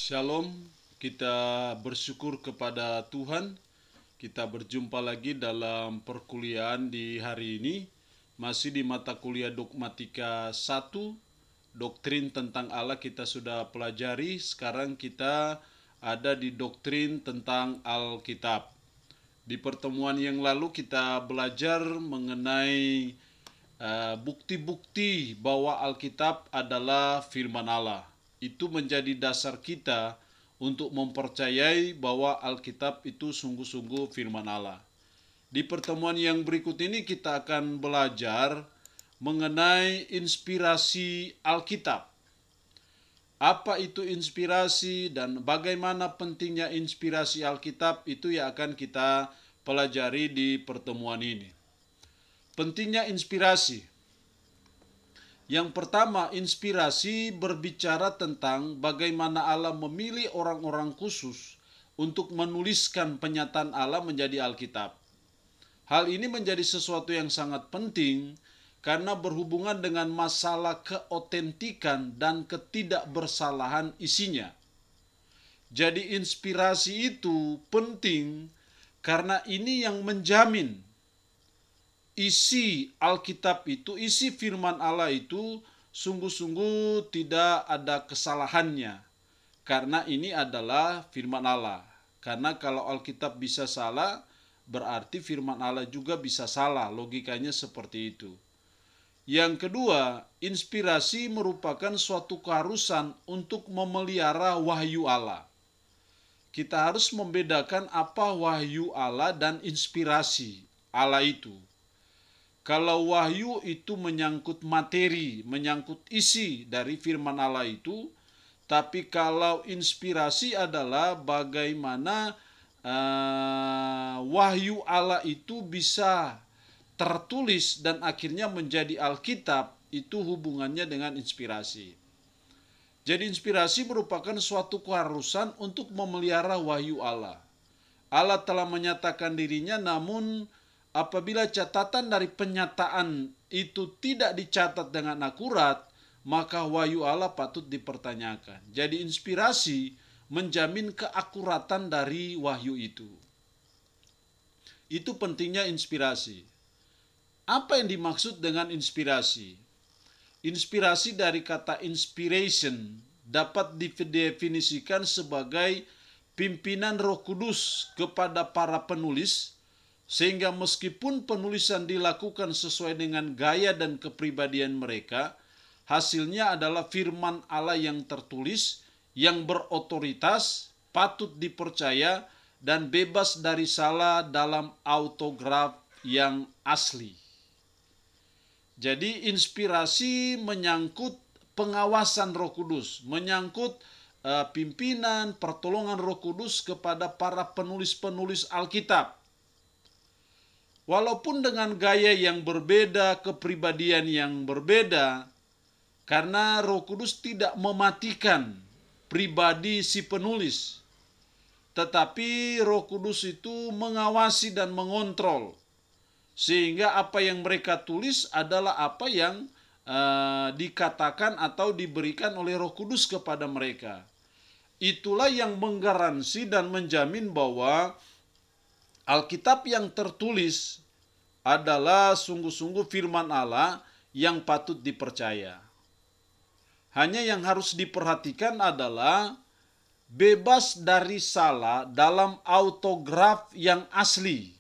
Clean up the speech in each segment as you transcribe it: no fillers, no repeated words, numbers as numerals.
Shalom, kita bersyukur kepada Tuhan. Kita berjumpa lagi dalam perkuliahan di hari ini. Masih di mata kuliah dogmatika 1, doktrin tentang Allah kita sudah pelajari. Sekarang kita ada di doktrin tentang Alkitab. Di pertemuan yang lalu kita belajar mengenai bukti-bukti bahwa Alkitab adalah firman Allah. Itu menjadi dasar kita untuk mempercayai bahwa Alkitab itu sungguh-sungguh firman Allah. Di pertemuan yang berikut ini kita akan belajar mengenai inspirasi Alkitab. Apa itu inspirasi dan bagaimana pentingnya inspirasi Alkitab, itu yang akan kita pelajari di pertemuan ini. Pentingnya inspirasi. Yang pertama, inspirasi berbicara tentang bagaimana Allah memilih orang-orang khusus untuk menuliskan penyataan Allah menjadi Alkitab. Hal ini menjadi sesuatu yang sangat penting karena berhubungan dengan masalah keotentikan dan ketidakbersalahan isinya. Jadi inspirasi itu penting karena ini yang menjamin isi Alkitab itu, isi firman Allah itu sungguh-sungguh tidak ada kesalahannya. Karena ini adalah firman Allah. Karena kalau Alkitab bisa salah, berarti firman Allah juga bisa salah. Logikanya seperti itu. Yang kedua, inspirasi merupakan suatu keharusan untuk memelihara wahyu Allah. Kita harus membedakan apa wahyu Allah dan inspirasi Allah itu. Kalau wahyu itu menyangkut materi, menyangkut isi dari firman Allah itu, tapi kalau inspirasi adalah bagaimana wahyu Allah itu bisa tertulis dan akhirnya menjadi Alkitab, itu hubungannya dengan inspirasi. Jadi inspirasi merupakan suatu keharusan untuk memelihara wahyu Allah. Allah telah menyatakan dirinya, namun apabila catatan dari penyataan itu tidak dicatat dengan akurat, maka wahyu Allah patut dipertanyakan. Jadi inspirasi menjamin keakuratan dari wahyu itu. Itu pentingnya inspirasi. Apa yang dimaksud dengan inspirasi? Inspirasi dari kata inspiration dapat didefinisikan sebagai pimpinan Roh Kudus kepada para penulis, sehingga meskipun penulisan dilakukan sesuai dengan gaya dan kepribadian mereka, hasilnya adalah firman Allah yang tertulis, yang berotoritas, patut dipercaya, dan bebas dari salah dalam autograf yang asli. Jadi inspirasi menyangkut pengawasan Roh Kudus, menyangkut pimpinan, pertolongan Roh Kudus kepada para penulis-penulis Alkitab. Walaupun dengan gaya yang berbeda, kepribadian yang berbeda, karena Roh Kudus tidak mematikan pribadi si penulis, tetapi Roh Kudus itu mengawasi dan mengontrol, sehingga apa yang mereka tulis adalah apa yang dikatakan atau diberikan oleh Roh Kudus kepada mereka. Itulah yang menggaransi dan menjamin bahwa Alkitab yang tertulis adalah sungguh-sungguh firman Allah yang patut dipercaya. Hanya yang harus diperhatikan adalah bebas dari salah dalam autograf yang asli.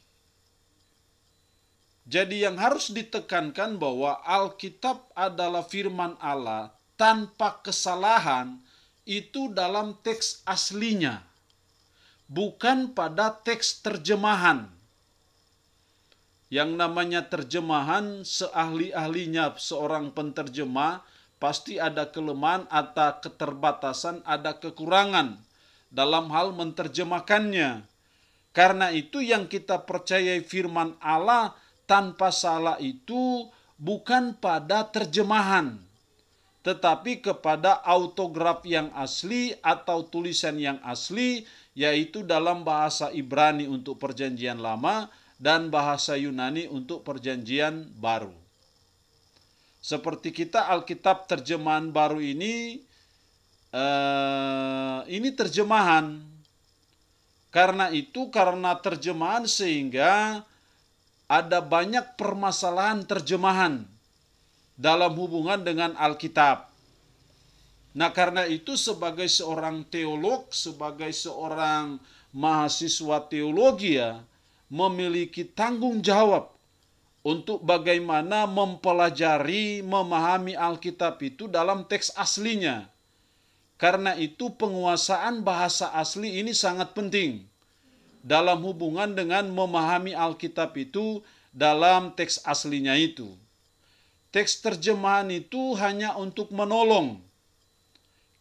Jadi yang harus ditekankan bahwa Alkitab adalah firman Allah tanpa kesalahan itu dalam teks aslinya, bukan pada teks terjemahan. Yang namanya terjemahan, seahli-ahlinya seorang penterjemah, pasti ada kelemahan atau keterbatasan, ada kekurangan dalam hal menerjemahkannya. Karena itu yang kita percayai firman Allah tanpa salah itu bukan pada terjemahan, tetapi kepada autograf yang asli atau tulisan yang asli, yaitu dalam bahasa Ibrani untuk perjanjian lama dan bahasa Yunani untuk perjanjian baru. Seperti kita Alkitab terjemahan baru ini ini terjemahan. Karena itu, karena terjemahan sehingga ada banyak permasalahan terjemahan dalam hubungan dengan Alkitab. Nah, karena itu sebagai seorang teolog, sebagai seorang mahasiswa teologi ya, memiliki tanggung jawab untuk bagaimana mempelajari, memahami Alkitab itu dalam teks aslinya. Karena itu penguasaan bahasa asli ini sangat penting dalam hubungan dengan memahami Alkitab itu dalam teks aslinya itu. Teks terjemahan itu hanya untuk menolong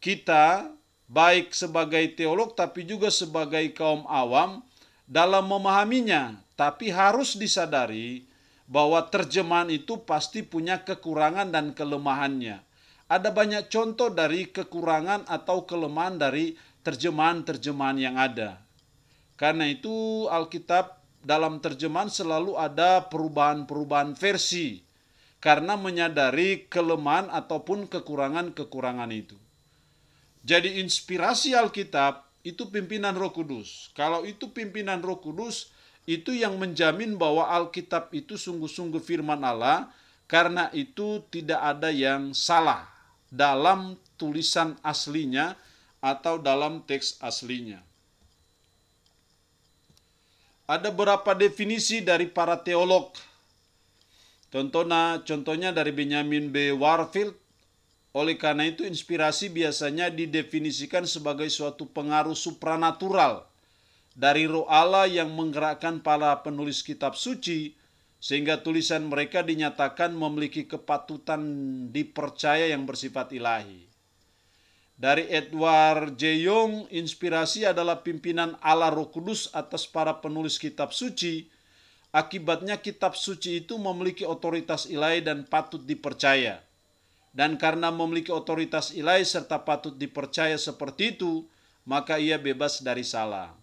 kita, baik sebagai teolog tapi juga sebagai kaum awam dalam memahaminya. Tapi harus disadari bahwa terjemahan itu pasti punya kekurangan dan kelemahannya. Ada banyak contoh dari kekurangan atau kelemahan dari terjemahan-terjemahan yang ada. Karena itu Alkitab dalam terjemahan selalu ada perubahan-perubahan versi. Karena menyadari kelemahan ataupun kekurangan-kekurangan itu. Jadi inspirasi Alkitab itu pimpinan Roh Kudus. Kalau itu pimpinan Roh Kudus, itu yang menjamin bahwa Alkitab itu sungguh-sungguh firman Allah, karena itu tidak ada yang salah dalam tulisan aslinya atau dalam teks aslinya. Ada beberapa definisi dari para teolog. Contohnya dari Benjamin B. Warfield. Oleh karena itu inspirasi biasanya didefinisikan sebagai suatu pengaruh supranatural dari Roh Allah yang menggerakkan para penulis kitab suci sehingga tulisan mereka dinyatakan memiliki kepatutan dipercaya yang bersifat ilahi. Dari Edward J. Young, inspirasi adalah pimpinan Allah Roh Kudus atas para penulis kitab suci. Akibatnya kitab suci itu memiliki otoritas ilahi dan patut dipercaya. Dan karena memiliki otoritas ilahi serta patut dipercaya seperti itu, maka ia bebas dari salah.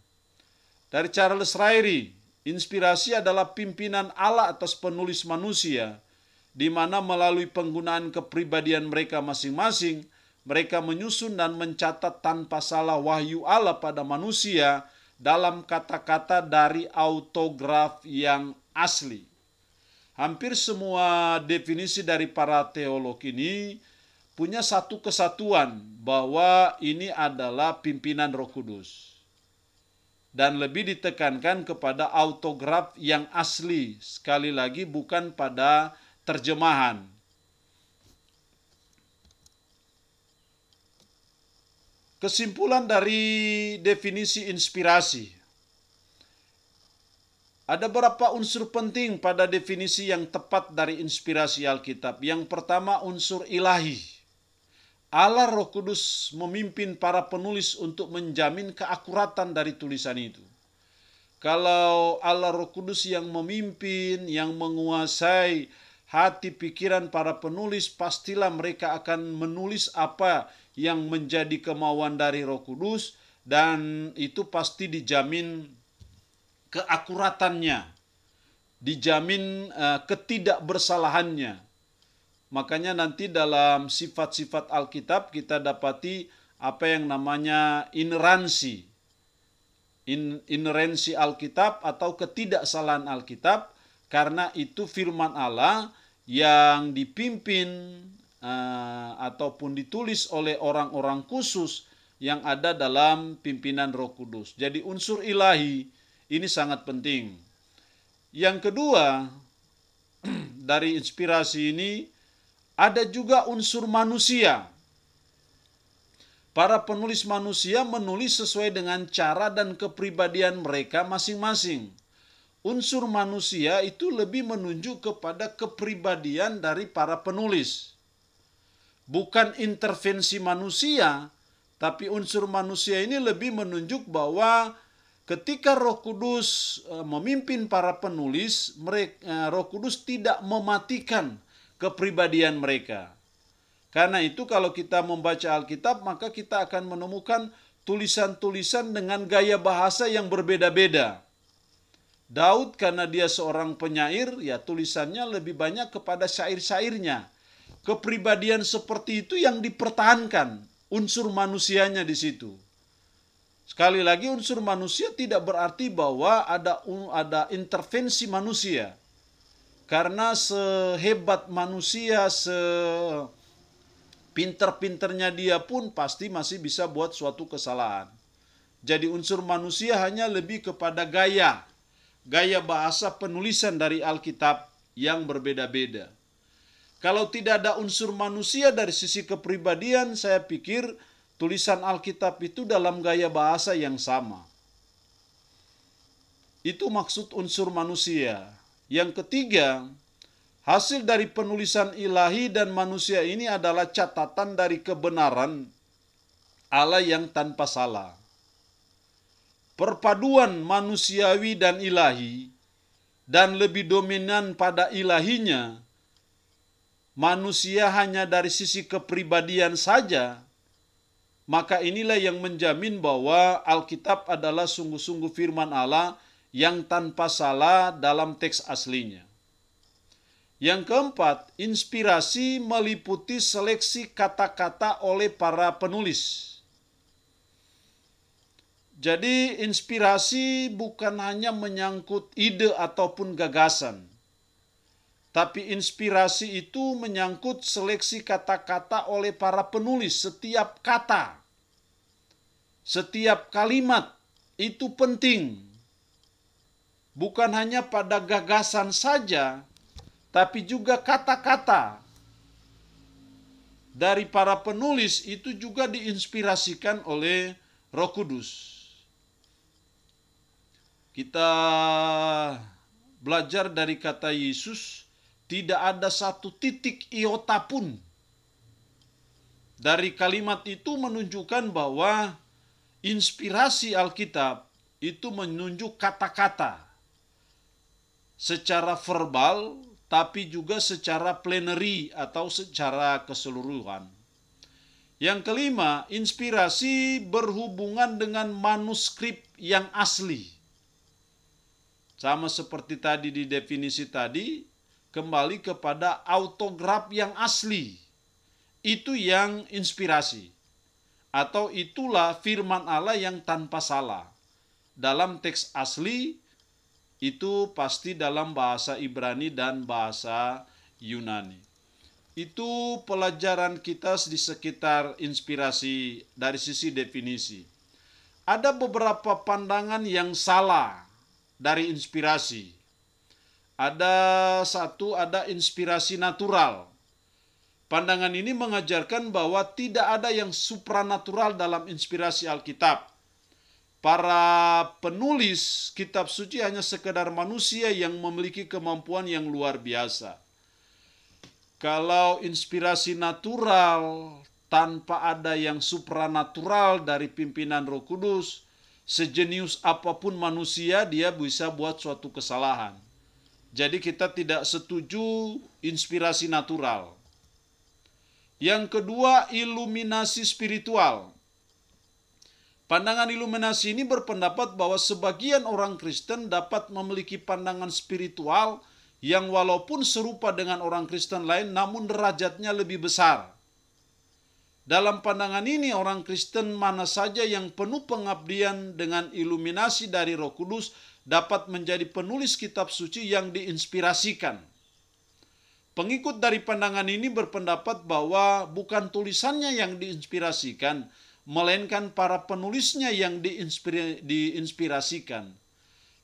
Dari Charles Ryrie, inspirasi adalah pimpinan Allah atas penulis manusia, di mana melalui penggunaan kepribadian mereka masing-masing, mereka menyusun dan mencatat tanpa salah wahyu Allah pada manusia dalam kata-kata dari autograf yang asli. Hampir semua definisi dari para teolog ini punya satu kesatuan, bahwa ini adalah pimpinan Roh Kudus. Dan lebih ditekankan kepada autograf yang asli, sekali lagi bukan pada terjemahan. Kesimpulan dari definisi inspirasi. Ada beberapa unsur penting pada definisi yang tepat dari inspirasi Alkitab. Yang pertama, unsur ilahi. Allah Roh Kudus memimpin para penulis untuk menjamin keakuratan dari tulisan itu. Kalau Allah Roh Kudus yang memimpin, yang menguasai hati pikiran para penulis, pastilah mereka akan menulis apa yang menjadi kemauan dari Roh Kudus, dan itu pasti dijamin keakuratannya, dijamin ketidakbersalahannya. Makanya nanti dalam sifat-sifat Alkitab kita dapati apa yang namanya ineransi. Ineransi Alkitab atau ketidaksalahan Alkitab, karena itu firman Allah yang dipimpin ataupun ditulis oleh orang-orang khusus yang ada dalam pimpinan Roh Kudus. Jadi unsur ilahi ini sangat penting. Yang kedua, dari inspirasi ini ada juga unsur manusia. Para penulis manusia menulis sesuai dengan cara dan kepribadian mereka masing-masing. Unsur manusia itu lebih menunjuk kepada kepribadian dari para penulis. Bukan intervensi manusia, tapi unsur manusia ini lebih menunjuk bahwa ketika Roh Kudus memimpin para penulis, Roh Kudus tidak mematikan kepribadian mereka. Karena itu kalau kita membaca Alkitab, maka kita akan menemukan tulisan-tulisan dengan gaya bahasa yang berbeda-beda. Daud karena dia seorang penyair, ya tulisannya lebih banyak kepada syair-syairnya. Kepribadian seperti itu yang dipertahankan, unsur manusianya di situ. Sekali lagi, unsur manusia tidak berarti bahwa ada intervensi manusia. Karena sehebat manusia, sepinter-pinternya dia pun pasti masih bisa buat suatu kesalahan. Jadi unsur manusia hanya lebih kepada gaya bahasa penulisan dari Alkitab yang berbeda-beda. Kalau tidak ada unsur manusia dari sisi kepribadian, saya pikir tulisan Alkitab itu dalam gaya bahasa yang sama. Itu maksud unsur manusia. Yang ketiga, hasil dari penulisan ilahi dan manusia ini adalah catatan dari kebenaran Allah yang tanpa salah. Perpaduan manusiawi dan ilahi, dan lebih dominan pada ilahinya, manusia hanya dari sisi kepribadian saja, maka inilah yang menjamin bahwa Alkitab adalah sungguh-sungguh firman Allah yang tanpa salah dalam teks aslinya. Yang keempat, inspirasi meliputi seleksi kata-kata oleh para penulis. Jadi inspirasi bukan hanya menyangkut ide ataupun gagasan, tapi inspirasi itu menyangkut seleksi kata-kata oleh para penulis. Setiap kata, setiap kalimat itu penting. Bukan hanya pada gagasan saja, tapi juga kata-kata dari para penulis itu juga diinspirasikan oleh Roh Kudus. Kita belajar dari kata Yesus, tidak ada satu titik iota pun dari kalimat itu menunjukkan bahwa inspirasi Alkitab itu menunjuk kata-kata secara verbal, tapi juga secara plenary atau secara keseluruhan. Yang kelima, inspirasi berhubungan dengan manuskrip yang asli. Sama seperti tadi di definisi tadi, kembali kepada autograf yang asli. Itu yang inspirasi. Atau itulah firman Allah yang tanpa salah. Dalam teks asli, itu pasti dalam bahasa Ibrani dan bahasa Yunani. Itu pelajaran kita di sekitar inspirasi dari sisi definisi. Ada beberapa pandangan yang salah dari inspirasi. Ada inspirasi natural. Pandangan ini mengajarkan bahwa tidak ada yang supranatural dalam inspirasi Alkitab. Para penulis kitab suci hanya sekedar manusia yang memiliki kemampuan yang luar biasa. Kalau inspirasi natural tanpa ada yang supranatural dari pimpinan Roh Kudus, sejenius apapun manusia, dia bisa buat suatu kesalahan. Jadi kita tidak setuju inspirasi natural. Yang kedua, iluminasi spiritual. Pandangan iluminasi ini berpendapat bahwa sebagian orang Kristen dapat memiliki pandangan spiritual yang walaupun serupa dengan orang Kristen lain, namun derajatnya lebih besar. Dalam pandangan ini, orang Kristen mana saja yang penuh pengabdian dengan iluminasi dari Roh Kudus dapat menjadi penulis kitab suci yang diinspirasikan. Pengikut dari pandangan ini berpendapat bahwa bukan tulisannya yang diinspirasikan, melainkan para penulisnya yang diinspirasikan.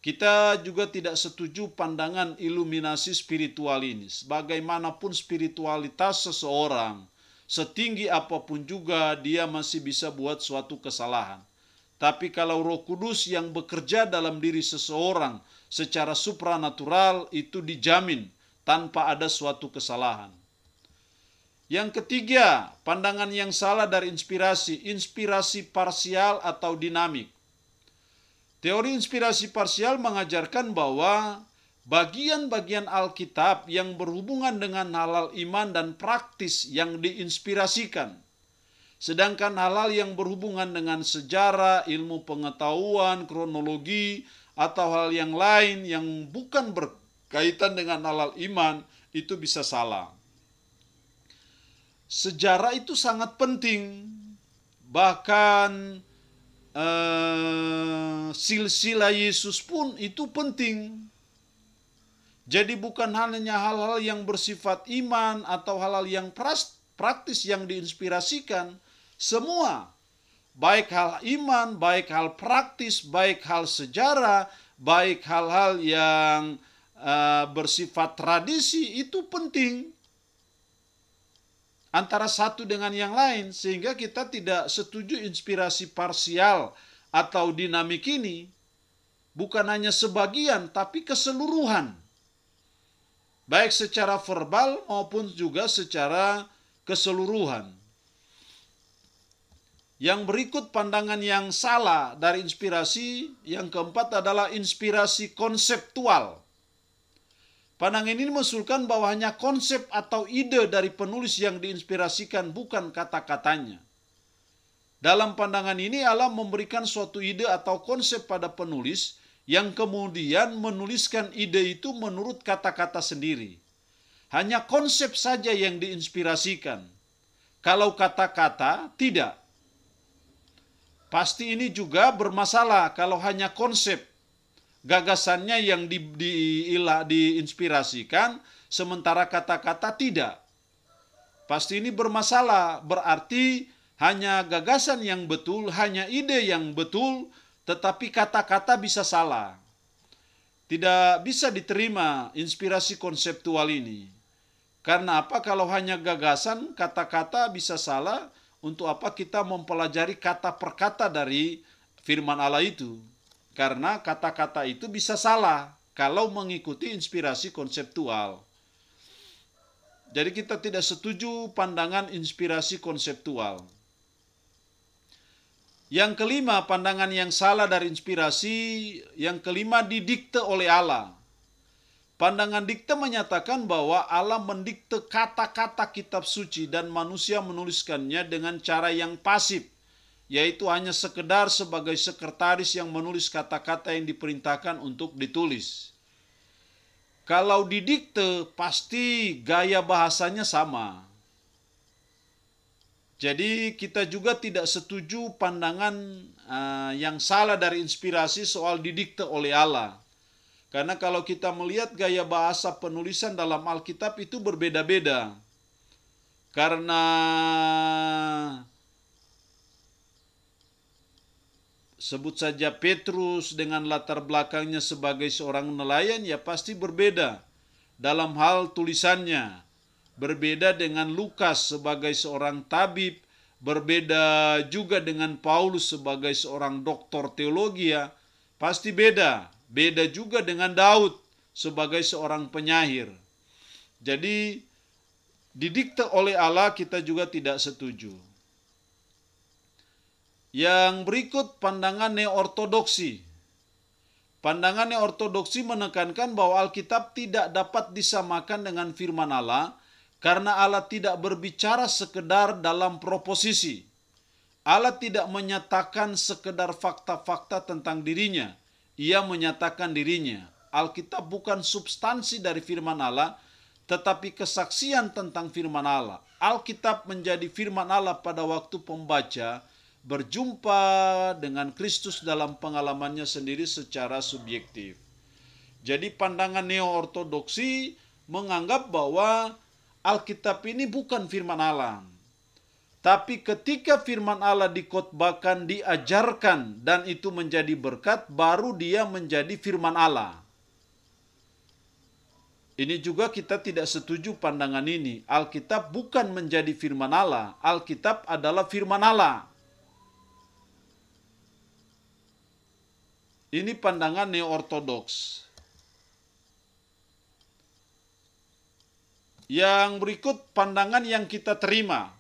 Kita juga tidak setuju pandangan iluminasi spiritual ini. Bagaimanapun spiritualitas seseorang, setinggi apapun juga dia masih bisa buat suatu kesalahan. Tapi kalau Roh Kudus yang bekerja dalam diri seseorang secara supranatural itu dijamin tanpa ada suatu kesalahan. Yang ketiga, pandangan yang salah dari inspirasi parsial atau dinamik. Teori inspirasi parsial mengajarkan bahwa bagian-bagian Alkitab yang berhubungan dengan hal-hal iman dan praktis yang diinspirasikan. Sedangkan hal-hal yang berhubungan dengan sejarah, ilmu pengetahuan, kronologi, atau hal yang lain yang bukan berkaitan dengan hal-hal iman, itu bisa salah. Sejarah itu sangat penting. Bahkan silsilah Yesus pun itu penting. Jadi bukan hanya hal-hal yang bersifat iman atau hal-hal yang praktis yang diinspirasikan. Semua, baik hal iman, baik hal praktis, baik hal sejarah, baik hal-hal yang bersifat tradisi, itu penting antara satu dengan yang lain, sehingga kita tidak setuju inspirasi parsial atau dinamik ini. Bukan hanya sebagian, tapi keseluruhan. Baik secara verbal maupun juga secara keseluruhan. Yang berikut pandangan yang salah dari inspirasi, yang keempat adalah inspirasi konseptual. Pandangan ini mengusulkan bahwa hanya konsep atau ide dari penulis yang diinspirasikan, bukan kata-katanya. Dalam pandangan ini Allah memberikan suatu ide atau konsep pada penulis yang kemudian menuliskan ide itu menurut kata-kata sendiri. Hanya konsep saja yang diinspirasikan. Kalau kata-kata, tidak. Pasti ini juga bermasalah kalau hanya konsep. Gagasannya yang diinspirasikan, sementara kata-kata tidak. Pasti ini bermasalah, berarti hanya gagasan yang betul, hanya ide yang betul, tetapi kata-kata bisa salah. Tidak bisa diterima inspirasi konseptual ini. Karena apa? Kalau hanya gagasan, kata-kata bisa salah. Untuk apa kita mempelajari kata per kata dari firman Allah itu? Karena kata-kata itu bisa salah kalau mengikuti inspirasi konseptual. Jadi kita tidak setuju pandangan inspirasi konseptual. Yang kelima, pandangan yang salah dari inspirasi. Yang kelima, didikte oleh Allah. Pandangan dikte menyatakan bahwa Allah mendikte kata-kata kitab suci dan manusia menuliskannya dengan cara yang pasif, yaitu hanya sekedar sebagai sekretaris yang menulis kata-kata yang diperintahkan untuk ditulis. Kalau didikte, pasti gaya bahasanya sama. Jadi kita juga tidak setuju pandangan yang salah dari inspirasi soal didikte oleh Allah. Karena kalau kita melihat gaya bahasa penulisan dalam Alkitab itu berbeda-beda. Karena sebut saja Petrus dengan latar belakangnya sebagai seorang nelayan, ya pasti berbeda dalam hal tulisannya. Berbeda dengan Lukas sebagai seorang tabib, berbeda juga dengan Paulus sebagai seorang doktor teologi, ya pasti beda. Beda juga dengan Daud sebagai seorang penyair. Jadi didikte oleh Allah kita juga tidak setuju. Yang berikut pandangan neo-ortodoksi. Pandangan neo-ortodoksi menekankan bahwa Alkitab tidak dapat disamakan dengan firman Allah karena Allah tidak berbicara sekedar dalam proposisi. Allah tidak menyatakan sekedar fakta-fakta tentang dirinya. Ia menyatakan dirinya. Alkitab bukan substansi dari firman Allah, tetapi kesaksian tentang firman Allah. Alkitab menjadi firman Allah pada waktu pembaca berjumpa dengan Kristus dalam pengalamannya sendiri secara subjektif. Jadi pandangan neo-ortodoksi menganggap bahwa Alkitab ini bukan firman Allah. Tapi ketika firman Allah dikhotbahkan, diajarkan, dan itu menjadi berkat, baru dia menjadi firman Allah. Ini juga kita tidak setuju pandangan ini. Alkitab bukan menjadi firman Allah. Alkitab adalah firman Allah. Ini pandangan neo-ortodoks. Yang berikut pandangan yang kita terima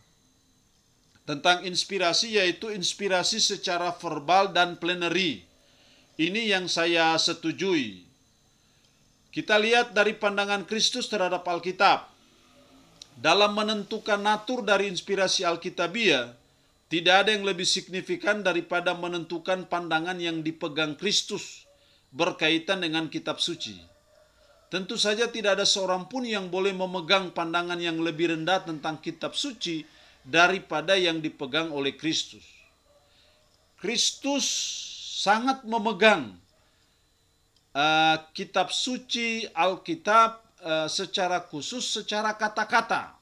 tentang inspirasi, yaitu inspirasi secara verbal dan plenary. Ini yang saya setujui. Kita lihat dari pandangan Kristus terhadap Alkitab. Dalam menentukan natur dari inspirasi Alkitabiah, tidak ada yang lebih signifikan daripada menentukan pandangan yang dipegang Kristus berkaitan dengan kitab suci. Tentu saja tidak ada seorang pun yang boleh memegang pandangan yang lebih rendah tentang kitab suci daripada yang dipegang oleh Kristus. Kristus sangat memegang kitab suci Alkitab secara khusus, secara kata-kata.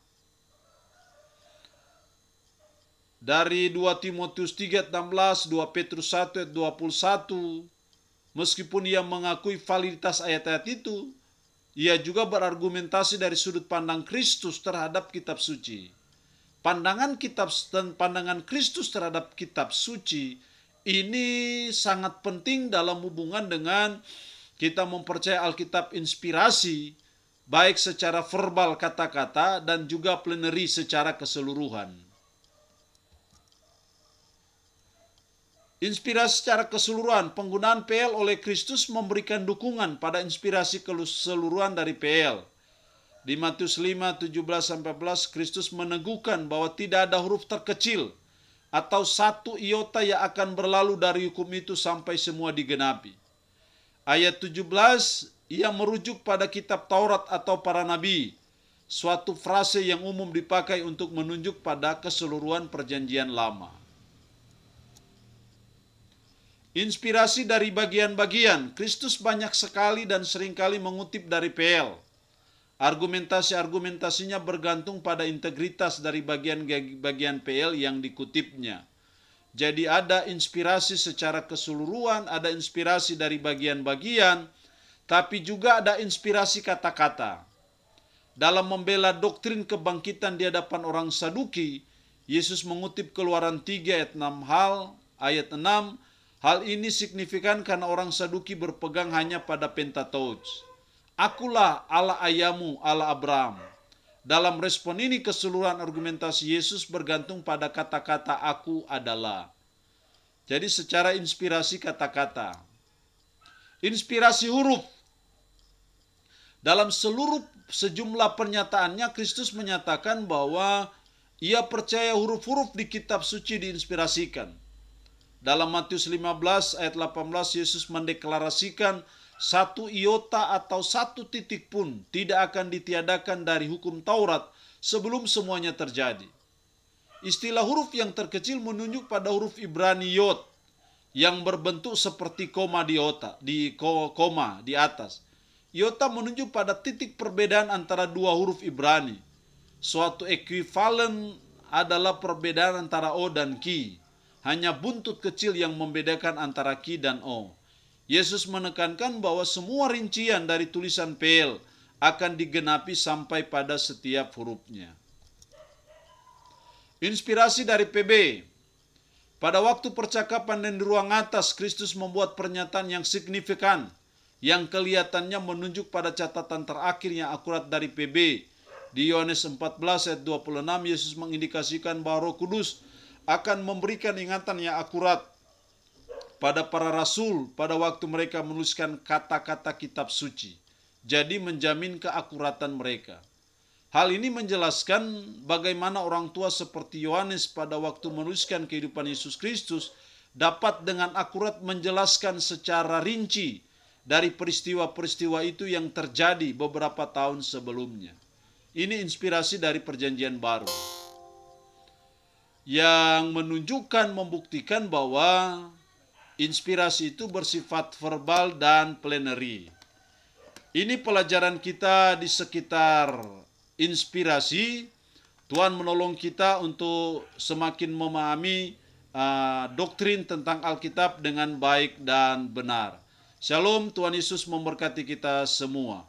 Dari 2 Timotius 3:16, 2 Petrus 1:21, meskipun ia mengakui validitas ayat-ayat itu, ia juga berargumentasi dari sudut pandang Kristus terhadap kitab suci. Pandangan Kristus terhadap kitab suci ini sangat penting dalam hubungan dengan kita mempercayai Alkitab inspirasi, baik secara verbal kata-kata dan juga plenary secara keseluruhan. Inspirasi secara keseluruhan, penggunaan PL oleh Kristus memberikan dukungan pada inspirasi keseluruhan dari PL. Di Matius 5:17-14, Kristus meneguhkan bahwa tidak ada huruf terkecil atau satu iota yang akan berlalu dari hukum itu sampai semua digenapi. Ayat 17, ia merujuk pada kitab Taurat atau para nabi, suatu frase yang umum dipakai untuk menunjuk pada keseluruhan perjanjian lama. Inspirasi dari bagian-bagian, Kristus banyak sekali dan seringkali mengutip dari PL. Argumentasinya bergantung pada integritas dari bagian-bagian PL yang dikutipnya. Jadi ada inspirasi secara keseluruhan, ada inspirasi dari bagian-bagian, tapi juga ada inspirasi kata-kata. Dalam membela doktrin kebangkitan di hadapan orang Saduki, Yesus mengutip Keluaran 3 ayat 6, hal ini signifikan karena orang Saduki berpegang hanya pada Pentateuch. Akulah Allah ayahmu, Allah Abraham. Dalam respon ini keseluruhan argumentasi Yesus bergantung pada kata-kata aku adalah. Jadi secara inspirasi kata-kata. Inspirasi huruf. Dalam sejumlah pernyataannya Kristus menyatakan bahwa ia percaya huruf-huruf di kitab suci diinspirasikan. Dalam Matius 15 ayat 18, Yesus mendeklarasikan satu iota atau satu titik pun tidak akan ditiadakan dari hukum Taurat sebelum semuanya terjadi. Istilah huruf yang terkecil menunjuk pada huruf Ibrani Yod yang berbentuk seperti koma di atas. Iota menunjuk pada titik perbedaan antara dua huruf Ibrani. Suatu ekuivalen adalah perbedaan antara O dan Ki. Hanya buntut kecil yang membedakan antara Ki dan O. Yesus menekankan bahwa semua rincian dari tulisan PL akan digenapi sampai pada setiap hurufnya. Inspirasi dari PB. Pada waktu percakapan dan di ruang atas, Kristus membuat pernyataan yang signifikan, yang kelihatannya menunjuk pada catatan terakhir yang akurat dari PB. Di Yohanes 14 ayat 26, Yesus mengindikasikan bahwa Roh Kudus akan memberikan ingatan yang akurat pada para rasul pada waktu mereka menuliskan kata-kata kitab suci. Jadi menjamin keakuratan mereka. Hal ini menjelaskan bagaimana orang tua seperti Yohanes pada waktu menuliskan kehidupan Yesus Kristus dapat dengan akurat menjelaskan secara rinci dari peristiwa-peristiwa itu yang terjadi beberapa tahun sebelumnya. Ini inspirasi dari Perjanjian Baru yang menunjukkan, membuktikan bahwa inspirasi itu bersifat verbal dan plenary. Ini pelajaran kita di sekitar inspirasi. Tuhan menolong kita untuk semakin memahami doktrin tentang Alkitab dengan baik dan benar. Shalom, Tuhan Yesus memberkati kita semua.